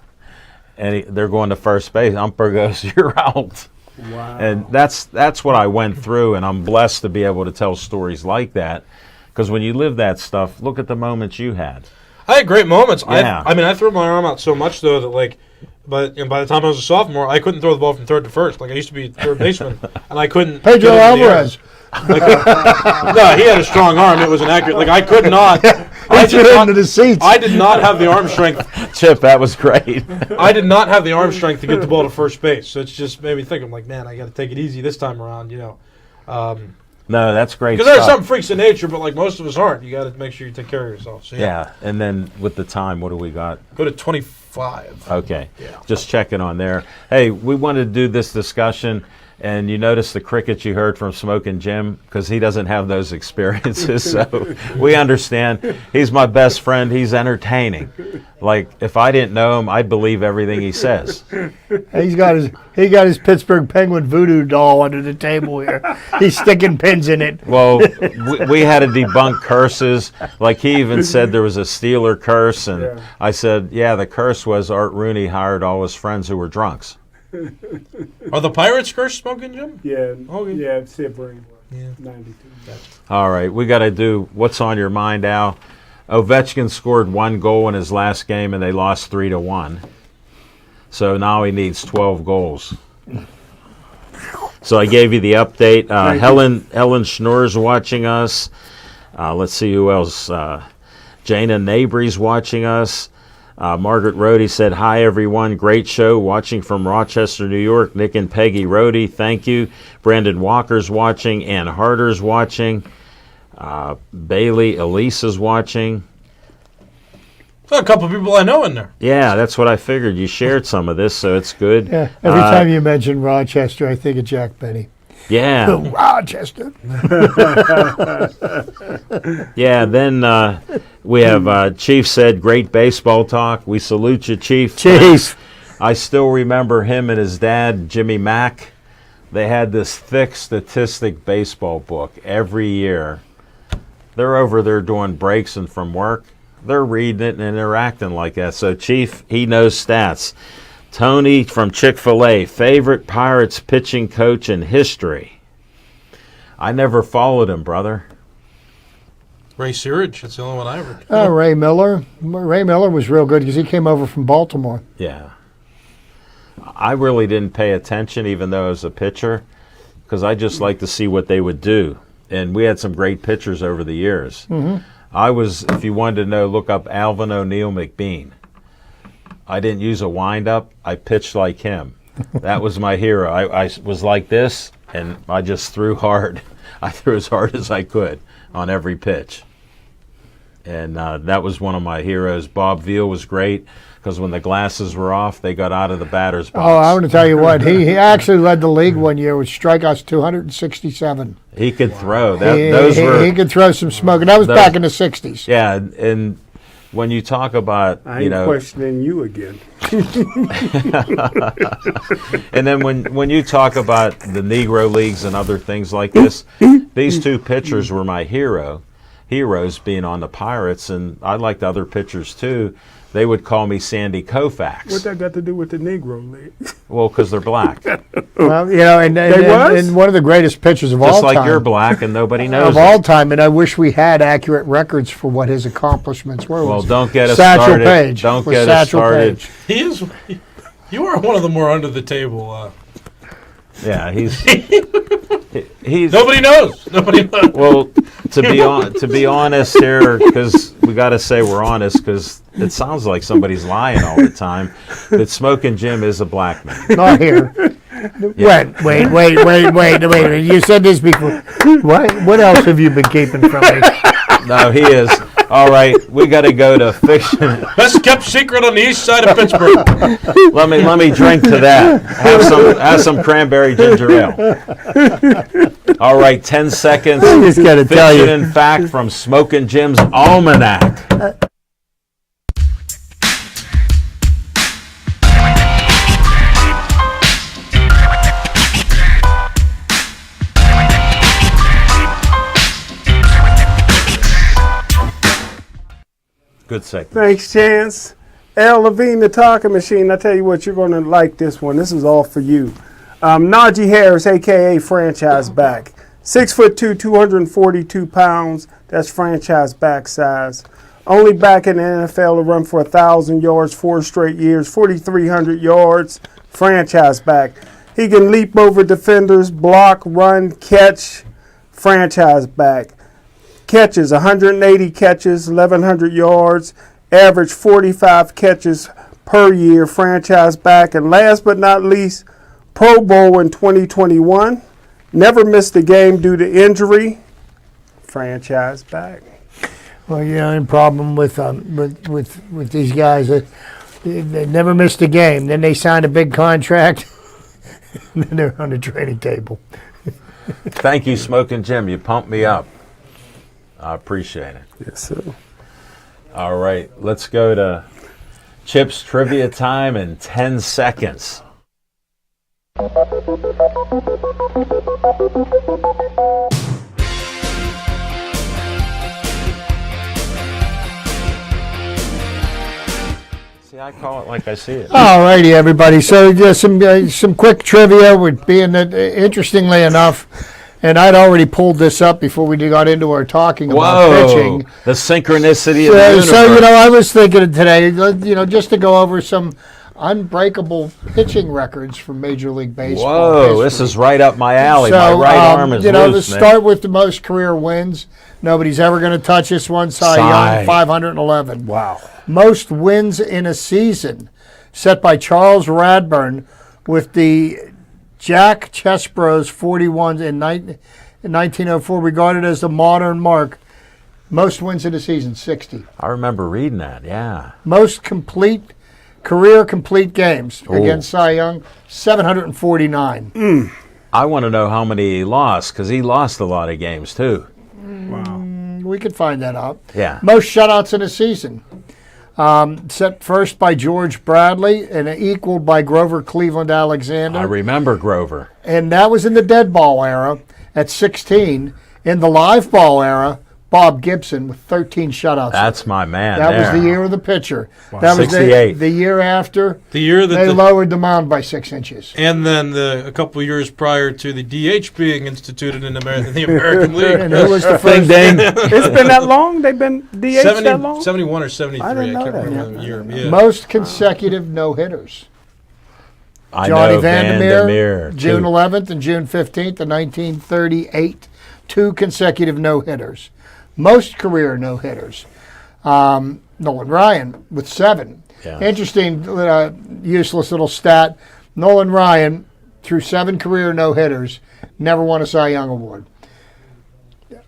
And they're going to first base. Umpire goes, "You're out." Wow. And that's what I went through, and I'm blessed to be able to tell stories like that, because when you live that stuff, look at the moments you had. I had great moments. Yeah. I threw my arm out so much, though, that, but by the time I was a sophomore, I couldn't throw the ball from third to first. Like, I used to be third baseman, and I couldn't. Pedro Alvarez. No, he had a strong arm. It was inaccurate. Like, I could not. I into the seats. I did not have the arm strength. Chip, that was great. I did not have the arm strength to get the ball to first base. So it's just made me think. I'm like, man, I got to take it easy this time around. No, that's great. Because there are some freaks of nature, but like most of us aren't. You got to make sure you take care of yourself. So, Yeah, and then with the time, what do we got? Go to 25. Okay, Yeah. Just checking on there. Hey, we wanted to do this discussion, and you notice the crickets you heard from Smoking Jim, because he doesn't have those experiences, so we understand. He's my best friend. He's entertaining. Like, if I didn't know him, I'd believe everything he says. He got his Pittsburgh Penguin voodoo doll under the table here. He's sticking pins in it. Well, we had to debunk curses. Like, he even said there was a Steeler curse, and I said, yeah, the curse was Art Rooney hired all his friends who were drunks. Are the Pirates cursed, Smoking Jim? Yeah. Okay. Yeah, Sebring. Yeah. 92. All right, we got to do what's on your mind, Al. Ovechkin scored 1 goal in his last game, and they lost 3-1. So now he needs 12 goals. So I gave you the update. Helen Schnorr's watching us. Let's see who else. Jana Nabry's watching us. Margaret Rohde said, "Hi, everyone. Great show. Watching from Rochester, New York. Nick and Peggy Rohde, thank you. Brandon Walker's watching. Ann Harder's watching. Bailey Elise is watching." A couple of people I know in there. Yeah, that's what I figured. You shared some of this, so it's good. Yeah. Every time you mention Rochester, I think of Jack Benny. Yeah. Rochester. Yeah, then we have Chief said, great baseball talk. We salute you, Chief. Chief. I still remember him and his dad, Jimmy Mack. They had this thick statistic baseball book every year. They're over there doing breaks and from work. They're reading it and they're acting like that. So, Chief, he knows stats. Tony from Chick-fil-A, favorite Pirates pitching coach in history. I never followed him, brother. Ray Searage, that's the only one I ever. Ray Miller. Ray Miller was real good because he came over from Baltimore. Yeah. I really didn't pay attention, even though I was a pitcher, because I just like to see what they would do. And we had some great pitchers over the years. Mm-hmm. I was, if you wanted to know, look up Alvin O'Neill McBean. I didn't use a wind-up. I pitched like him. That was my hero. I was like this, and I just threw hard. I threw as hard as I could on every pitch. And that was one of my heroes. Bob Veal was great, because when the glasses were off, they got out of the batter's box. Oh, I want to tell you what. He actually led the league one year with strikeouts 267. He could throw. He could throw some smoke, and that was back in the 60s. Yeah, and when you talk about, I ain't questioning you again. And then when you talk about the Negro Leagues and other things like this, these two pitchers were my heroes being on the Pirates, and I liked other pitchers too. They would call me Sandy Koufax. What that got to do with the Negro League? Well, because they're black. Well, and one of the greatest pitchers of all time. Just like you're black and nobody knows of all time, and I wish we had accurate records for what his accomplishments were. Well, don't get us Satchel started. Paige. Don't get us started. Page. He is. You are one of the more under the table. Yeah, he's nobody knows. Nobody knows. Well, to be honest here, because we got to say we're honest, because it sounds like somebody's lying all the time. That Smoking Jim is a black man. Not here. Yeah. Wait. You said this before. What else have you been keeping from me? No, he is. All right, we got to go to fiction. Best kept secret on the east side of Pittsburgh. Let me drink to that. Have some cranberry ginger ale. All right, 10 seconds. I just got to tell you. Fiction and fact from Smoking Jim's Almanac. Good segment. Thanks, Chance. Al Levine, the talking machine. I tell you what, you're going to like this one. This is all for you. Najee Harris, a.k.a. franchise back. 6'2", 242 pounds. That's franchise back size. Only back in the NFL to run for 1,000 yards 4 straight years, 4,300 yards. Franchise back. He can leap over defenders, block, run, catch. Franchise back. Catches, 180 catches, 1,100 yards, average 45 catches per year, franchise back. And last but not least, Pro Bowl in 2021. Never missed a game due to injury, franchise back. Well, any problem with these guys. They never missed a game. Then they signed a big contract, and then they're on the trading table. Thank you, Smoking Jim. You pumped me up. I appreciate it. Yes, sir. All right, let's go to Chip's trivia time in 10 seconds. See, I call it like I see it. All righty, everybody. So just some quick trivia. Would be interestingly enough. And I'd already pulled this up before we got into our talking about pitching. The synchronicity of the universe. So, I was thinking today, just to go over some unbreakable pitching records from Major League Baseball. Whoa, history. this is right up my alley. So, my right arm is loose, let's start with the most career wins. Nobody's ever going to touch this one. Cy Young, 511. Wow. Most wins in a season, set by Charles Radburn with the Jack Chesbro's 41s in 1904, regarded as the modern mark. Most wins in a season, 60. I remember reading that, yeah. Most career complete games against Cy Young, 749. I want to know how many he lost, because he lost a lot of games, too. Wow. We could find that out. Yeah. Most shutouts in a season. Set first by George Bradley and equaled by Grover Cleveland Alexander. I remember Grover. And that was in the dead ball era at 16. In the live ball era, Bob Gibson with 13 shutouts. That's my man. That there. was the year of the pitcher. That was 68. the year after. The year that they lowered the mound by 6 inches. And then a couple years prior to the DH being instituted in the American League. And who was the first? Ding, ding. It's been that long? They've been DH that long? 71 or 73. I didn't know can't that. remember the year. Yeah. Most consecutive no-hitters. I Johnny know Vandermeer, June too. 11th and June 15th of 1938. 2 consecutive no-hitters. Most career no-hitters. Nolan Ryan with 7. Yeah. Interesting, useless little stat. Nolan Ryan, through 7 career no-hitters, never won a Cy Young Award.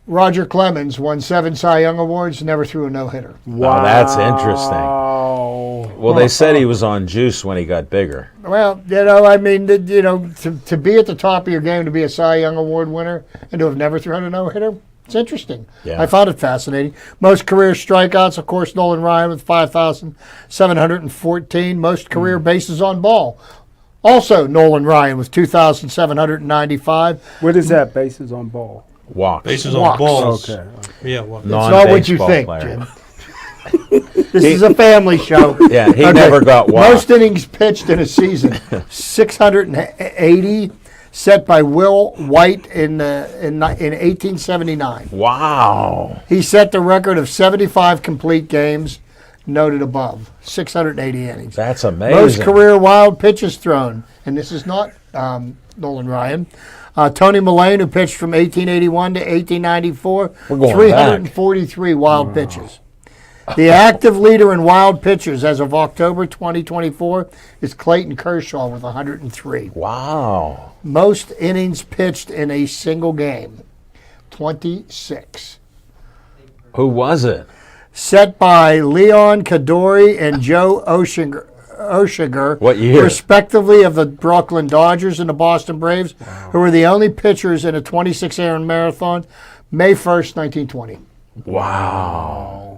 Roger Clemens won 7 Cy Young Awards, never threw a no-hitter. Wow. Oh, that's interesting. Well, they said he was on juice when he got bigger. Well, I mean, to be at the top of your game, to be a Cy Young Award winner, and to have never thrown a no-hitter, it's interesting. Yeah. I found it fascinating. Most career strikeouts, of course, Nolan Ryan with 5,714. Most career bases on ball. Also, Nolan Ryan with 2,795. What is that, bases on ball? Walks. Bases Walks. on balls. Okay. Yeah, well, It's not what you Non-baseball think, player. Jim. This is a family show. Yeah, he never got walked. Most innings pitched in a season, 680, set by Will White in 1879. Wow. He set the record of 75 complete games, noted above, 680 innings. That's amazing. Most career wild pitches thrown, and this is not Nolan Ryan. Tony Mullane, who pitched from 1881 to 1894, We're going 343 wild pitches. The active leader in wild pitches as of October 2024 is Clayton Kershaw with 103. Wow. Most innings pitched in a single game, 26. Who was it? Set by Leon Kadori and Joe Oshiger, What year? respectively, of the Brooklyn Dodgers and the Boston Braves, who were the only pitchers in a 26-hour marathon, May 1st, 1920. Wow.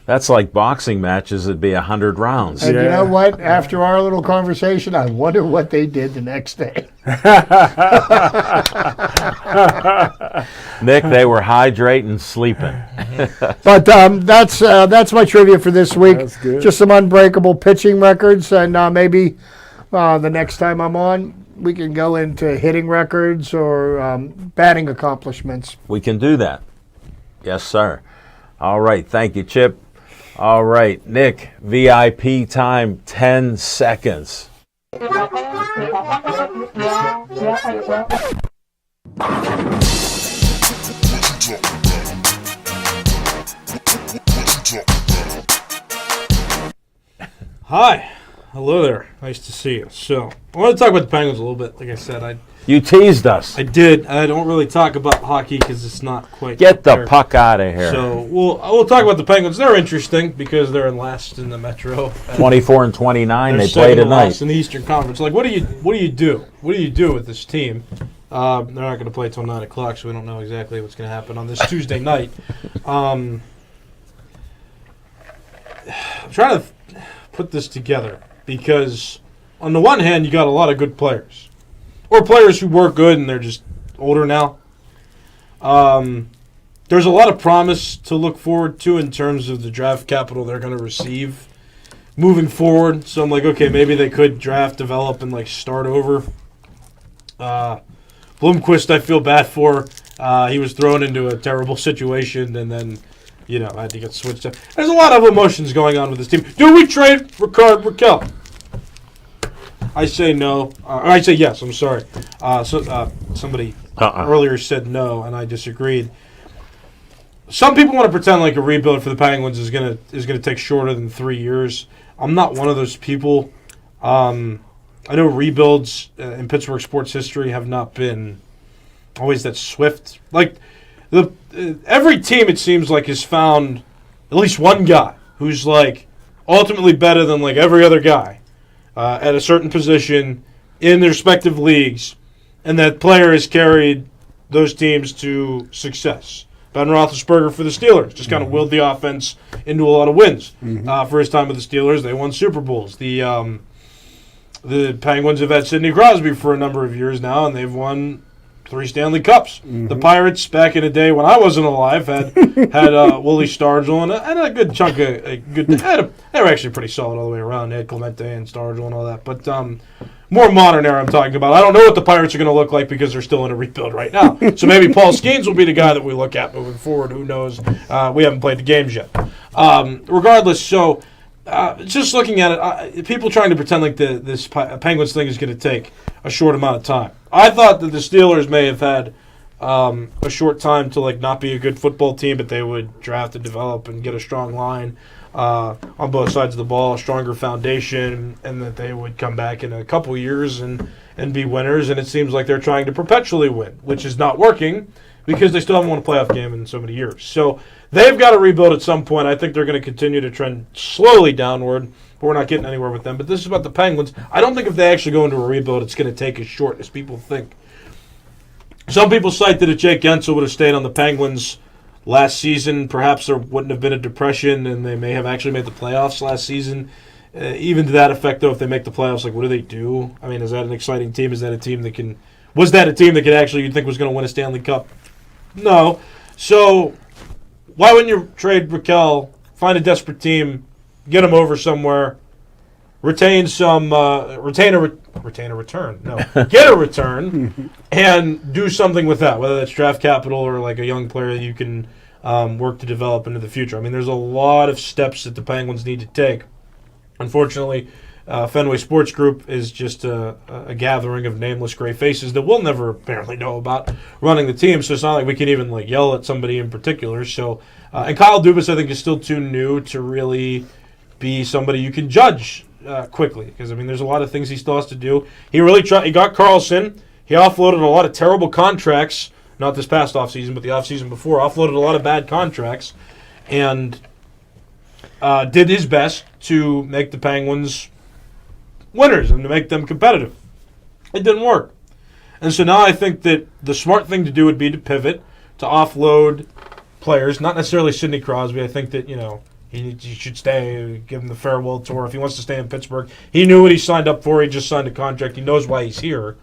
That's like boxing matches. It'd be 100 rounds. And you know what? After our little conversation, I wonder what they did the next day. Nick, they were hydrating, sleeping. But that's my trivia for this week. That's good. Just some unbreakable pitching records, and maybe the next time I'm on, we can go into hitting records or batting accomplishments. We can do that. Yes, sir. All right. Thank you, Chip. All right, Nick, VIP time, 10 seconds. hi. Hello there. Nice to see you. So, I want to talk about the Penguins a little bit. Like I said, You teased us. I did. I don't really talk about hockey because it's not quite. Get the there. puck out of here. So we'll talk about the Penguins. They're interesting because they're in last in the Metro. 24 and 29. They're They play second to tonight. last in the Eastern Conference. Like, what do you do? What do you do with this team? They're not going to play till 9 o'clock, so we don't know exactly what's going to happen on this Tuesday night. I'm trying to put this together because, on the one hand, you got a lot of good players, or players who were good and they're just older now. There's a lot of promise to look forward to in terms of the draft capital they're going to receive moving forward. So I'm like, okay, maybe they could draft, develop, and start over. Blomqvist, I feel bad for. He was thrown into a terrible situation and then, had to get switched up. There's a lot of emotions going on with this team. Do we trade Rickard Rakell? I say no. Or I say yes. I'm sorry. Somebody earlier said no, and I disagreed. Some people want to pretend like a rebuild for the Penguins is gonna take shorter than 3 years. I'm not one of those people. I know rebuilds in Pittsburgh sports history have not been always that swift. Like every team, it seems like, has found at least one guy who's ultimately better than every other guy at a certain position in their respective leagues, and that player has carried those teams to success. Ben Roethlisberger for the Steelers just kind of willed the offense into a lot of wins. For his time with the Steelers, they won Super Bowls. The Penguins have had Sidney Crosby for a number of years now, and they've won 3 Stanley Cups. The Pirates, back in the day when I wasn't alive, had Willie Stargell and a good chunk of they were actually pretty solid all the way around. They had Clemente and Stargell and all that. But more modern era I'm talking about. I don't know what the Pirates are going to look like because they're still in a rebuild right now. So maybe Paul Skeens will be the guy that we look at moving forward. Who knows? We haven't played the games yet. Regardless, so just looking at it, people trying to pretend like this Penguins thing is going to take a short amount of time. I thought that the Steelers may have had a short time to not be a good football team, but they would draft and develop and get a strong line on both sides of the ball, a stronger foundation, and that they would come back in a couple years and be winners. And it seems like they're trying to perpetually win, which is not working because they still haven't won a playoff game in so many years. So they've got to rebuild at some point. I think they're going to continue to trend slowly downward, but we're not getting anywhere with them. But this is about the Penguins. I don't think if they actually go into a rebuild, it's going to take as short as people think. Some people cite that if Jake Gensel would have stayed on the Penguins last season, perhaps there wouldn't have been a depression, and they may have actually made the playoffs last season. Even to that effect, though, if they make the playoffs, what do they do? I mean, is that an exciting team? Is that a team that can? Was that a team that could actually you think was going to win a Stanley Cup? No. So why wouldn't you trade Raquel, find a desperate team, get him over somewhere, retain a return. No, get a return, and do something with that. Whether that's draft capital or a young player that you can work to develop into the future. I mean, there's a lot of steps that the Penguins need to take. Unfortunately, Fenway Sports Group is just a gathering of nameless gray faces that we'll never apparently know about running the team. So it's not like we can even yell at somebody in particular. So and Kyle Dubas, I think, is still too new to really be somebody you can judge quickly, because I mean, there's a lot of things he still has to do. He really tried. He got Carlson. He offloaded a lot of terrible contracts. Not this past offseason, but the offseason before. Offloaded a lot of bad contracts, and did his best to make the Penguins winners and to make them competitive. It didn't work, and so now I think that the smart thing to do would be to pivot, to offload players. Not necessarily Sidney Crosby. I think that he should stay, give him the farewell tour. If he wants to stay in Pittsburgh, he knew what he signed up for. He just signed a contract. He knows why he's here.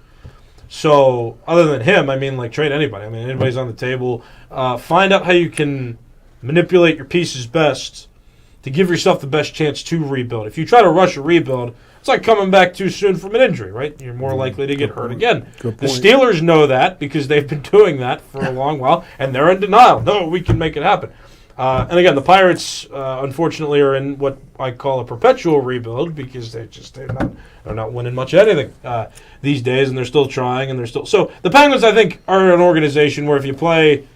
So, other than him, I mean, trade anybody. I mean, anybody's on the table. Find out how you can manipulate your pieces best to give yourself the best chance to rebuild. If you try to rush a rebuild, it's like coming back too soon from an injury, right? You're more likely to get hurt again. The Steelers know that because they've been doing that for a long while, and they're in denial. No, we can make it happen. And again, the Pirates, unfortunately, are in what I call a perpetual rebuild because they're not winning much of anything these days, and they're still trying, and they're still. So the Penguins, I think, are an organization where if you play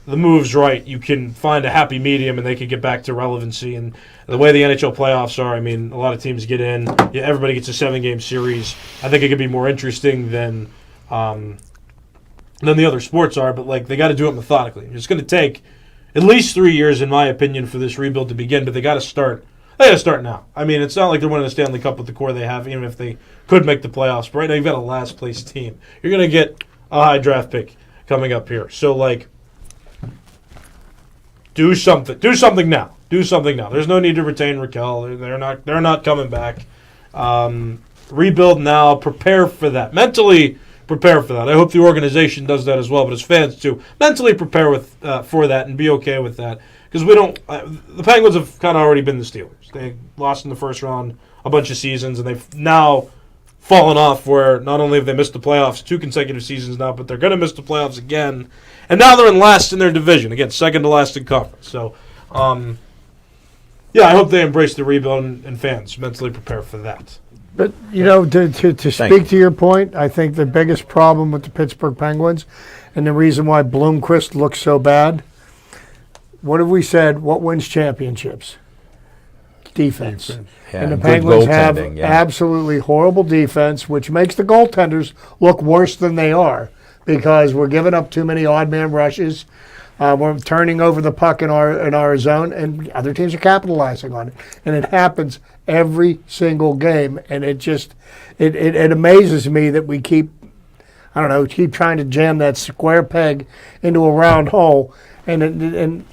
the moves right, you can find a happy medium, and they can get back to relevancy. And the way the NHL playoffs are, I mean, a lot of teams get in. Everybody gets a 7-game series. I think it could be more interesting than the other sports are, but they got to do it methodically. It's going to take at least 3 years, in my opinion, for this rebuild to begin, but they got to start. They got to start now. I mean, it's not like they're winning the Stanley Cup with the core they have, even if they could make the playoffs. But right now, you've got a last-place team. You're going to get a high draft pick coming up here. So, do something. Do something now. Do something now. There's no need to retain Raquel. They're not coming back. Rebuild now. Prepare for that. Mentally prepare for that. I hope the organization does that as well, but as fans too, mentally prepare for that and be okay with that, because we don't. The Penguins have kind of already been the Steelers. They lost in the first round a bunch of seasons, and they've now fallen off where not only have they missed the playoffs 2 consecutive seasons now, but they're going to miss the playoffs again, and now they're in last in their division, again second to last in conference. So, I hope they embrace the rebuild and fans mentally prepare for that. But, to speak to your point, I think the biggest problem with the Pittsburgh Penguins and the reason why Bloomquist looks so bad, what have we said? What wins championships? Defense. Yeah, and the Penguins have yeah. absolutely horrible defense, which makes the goaltenders look worse than they are because we're giving up too many odd man rushes. We're turning over the puck in our zone, and other teams are capitalizing on it. And it happens every single game, and it amazes me that we keep. I don't know, keep trying to jam that square peg into a round hole, and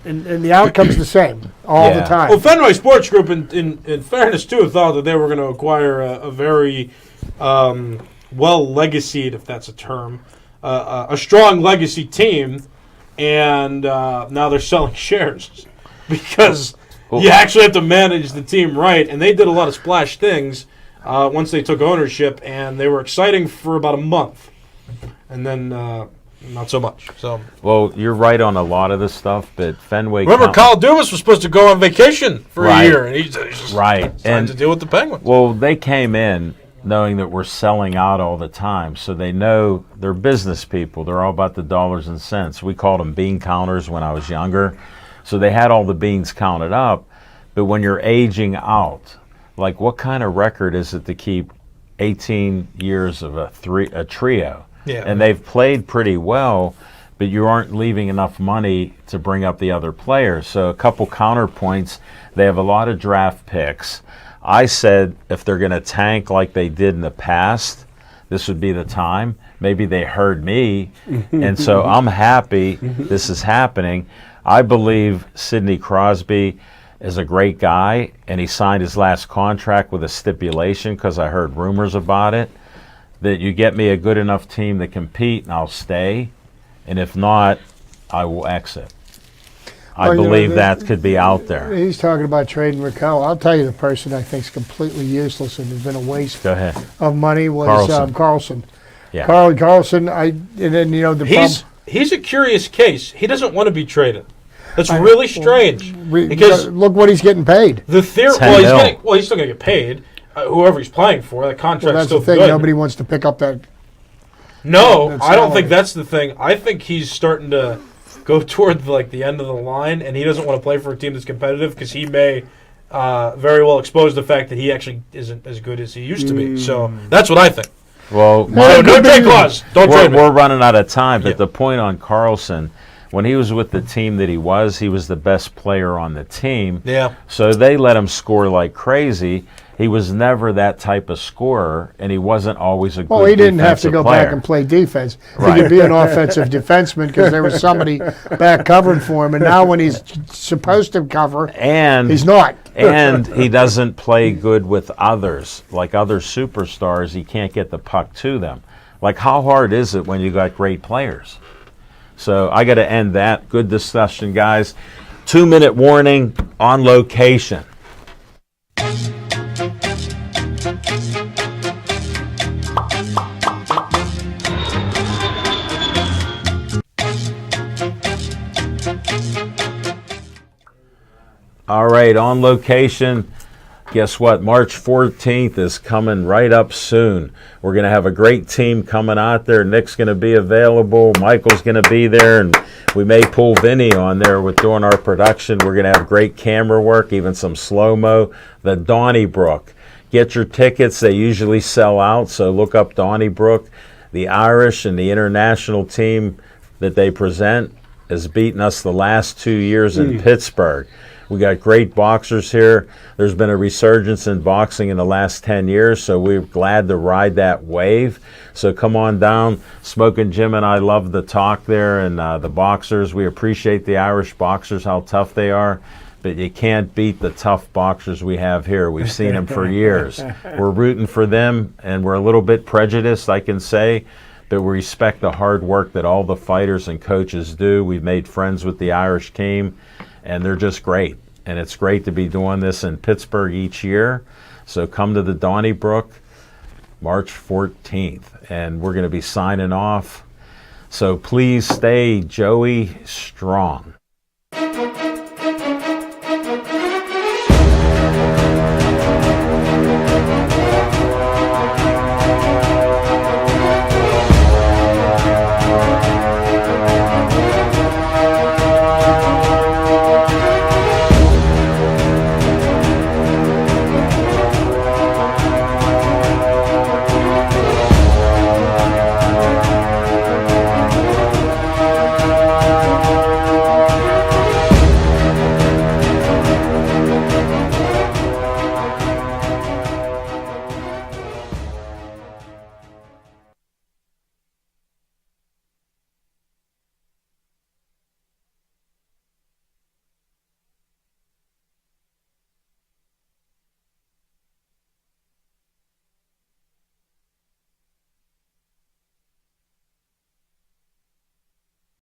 the outcome's the same all the time. Well, Fenway Sports Group, in fairness, too, thought that they were going to acquire a very well-legacied, if that's a term, a strong legacy team, and now they're selling shares because you actually have to manage the team right, and they did a lot of splash things once they took ownership, and they were exciting for about a month, and then not so much. So, Well, you're right on a lot of this stuff, but Fenway. remember, Kyle Dubas was supposed to go on vacation for a year, and he's just Right. trying to deal with the Penguins. Well, they came in knowing that we're selling out all the time, so they know they're business people. They're all about the dollars and cents. We called them bean counters when I was younger, so they had all the beans counted up. But when you're aging out, like what kind of record is it to keep 18 years of a trio? Yeah. And they've played pretty well, but you aren't leaving enough money to bring up the other players. So a couple counterpoints, they have a lot of draft picks. I said if they're going to tank like they did in the past, this would be the time. Maybe they heard me, and so I'm happy this is happening. I believe Sidney Crosby is a great guy, and he signed his last contract with a stipulation because I heard rumors about it, that you get me a good enough team to compete and I'll stay, and if not, I will exit. I believe that could be out there. He's talking about trading Raquel. I'll tell you the person I think is completely useless and has been a waste Go ahead. of money was Carlson. Yeah. Carlson, and then, the He's a curious case. He doesn't want to be traded. That's really strange. Because look what he's getting paid. the theory, he's still going to get paid. Whoever he's playing for, that contract's That's still the thing. good. Nobody wants to pick up that. No, That's I don't salary. think that's the thing. I think he's starting to go toward the end of the line, and he doesn't want to play for a team that's competitive because he may very well expose the fact that he actually isn't as good as he used to be. So that's what I think. Well, So no trade clause. Don't trade me. we're running out of time, but the point on Carlson, when he was with the team that he was the best player on the team. Yeah. So they let him score like crazy. He was never that type of scorer, and he wasn't always a good Well, he didn't have to defensive go player. back and play defense. Right. He could be an offensive defenseman because there was somebody back covering for him. And now when he's supposed to cover, And he's not. and he doesn't play good with others. Like other superstars, he can't get the puck to them. Like, how hard is it when you got great players? So I got to end that. Good discussion, guys. 2-minute warning on location. All right, on location. Guess what? March 14th is coming right up soon. We're going to have a great team coming out there. Nick's going to be available. Michael's going to be there. And we may pull Vinny on there with doing our production. We're going to have great camera work, even some slow-mo. The Donnybrook. Get your tickets. They usually sell out, so look up Donnybrook. The Irish and the international team that they present has beaten us the last 2 years in Pittsburgh. We got great boxers here. There's been a resurgence in boxing in the last 10 years, so we're glad to ride that wave. So come on down. Smoking Jim and I love the talk there, and the boxers. We appreciate the Irish boxers, how tough they are, but you can't beat the tough boxers we have here. We've seen them for years. We're rooting for them, and we're a little bit prejudiced, I can say, but we respect the hard work that all the fighters and coaches do. We've made friends with the Irish team, and they're just great. And it's great to be doing this in Pittsburgh each year. So come to the Donnybrook, March 14th, and we're going to be signing off. So please stay Joey strong.